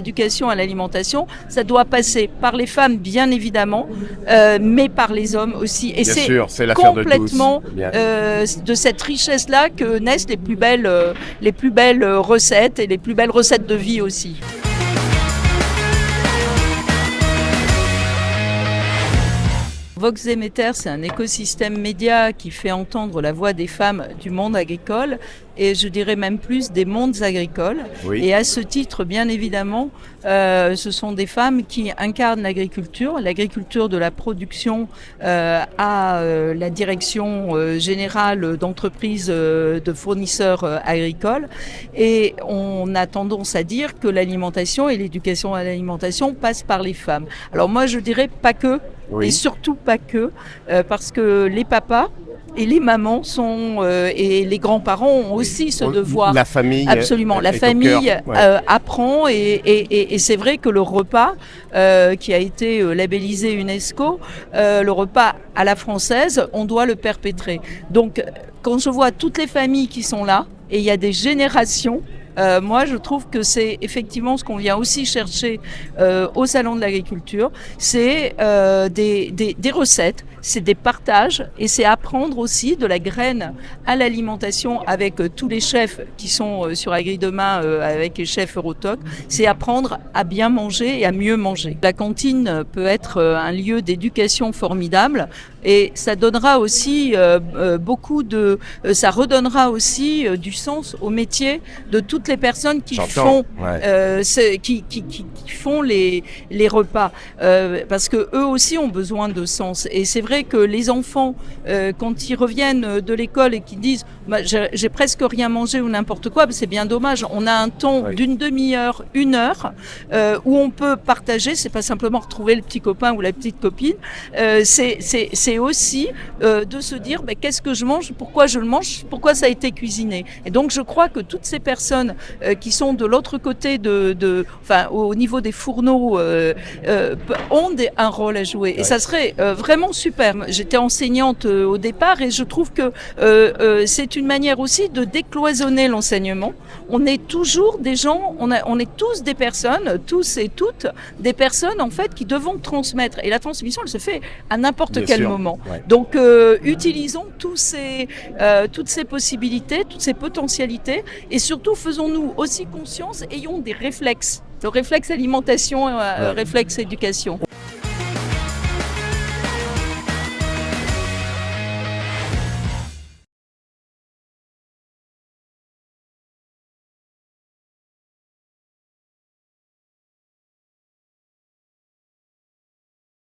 L'éducation à l'alimentation, ça doit passer par les femmes, bien évidemment, mais par les hommes aussi. Et Bien c'est sûr, c'est l'affaire de tous. complètement Bien. de cette richesse-là que naissent les plus belles recettes et les plus belles recettes de vie aussi. Vox Demeter, c'est un écosystème média qui fait entendre la voix des femmes du monde agricole et je dirais même plus des mondes agricoles. Oui. Et à ce titre, bien évidemment, ce sont des femmes qui incarnent l'agriculture de la production à la direction générale d'entreprises de fournisseurs agricoles. Et on a tendance à dire que l'alimentation et l'éducation à l'alimentation passent par les femmes. Alors moi, je dirais pas que. Oui. Et surtout pas que, parce que les papas et les mamans et les grands-parents ont aussi ce devoir. La famille. Absolument, la famille apprend et c'est vrai que le repas qui a été labellisé UNESCO, le repas à la française, on doit le perpétrer. Donc quand je vois toutes les familles qui sont là, et il y a des générations, moi, je trouve que c'est effectivement ce qu'on vient aussi chercher au Salon de l'Agriculture, c'est des recettes, c'est des partages et c'est apprendre aussi de la graine à l'alimentation avec tous les chefs qui sont sur Agri Demain avec les chefs Eurotoc, c'est apprendre à bien manger et à mieux manger. La cantine peut être un lieu d'éducation formidable et ça donnera aussi ça redonnera aussi du sens au métier de toutes les personnes qui font les repas parce que eux aussi ont besoin de sens et c'est vrai que les enfants quand ils reviennent de l'école et qu'ils disent j'ai presque rien mangé ou n'importe quoi, c'est bien dommage. On a un temps d'une demi-heure, 1 heure où on peut partager, c'est pas simplement retrouver le petit copain ou la petite copine, c'est aussi de se dire qu'est-ce que je mange, pourquoi je le mange, pourquoi ça a été cuisiné. Et donc je crois que toutes ces personnes qui sont de l'autre côté au niveau des fourneaux ont un rôle à jouer. Et ça serait vraiment super. J'étais enseignante au départ et je trouve que c'est une manière aussi de décloisonner l'enseignement. On est toujours des gens, on est tous des personnes, tous et toutes, des personnes en fait qui devons transmettre. Et la transmission, elle se fait à n'importe quel moment. Ouais. Donc utilisons toutes ces possibilités, toutes ces potentialités et surtout faisons-nous aussi conscience, ayons des réflexes. Le réflexe alimentation, réflexe éducation.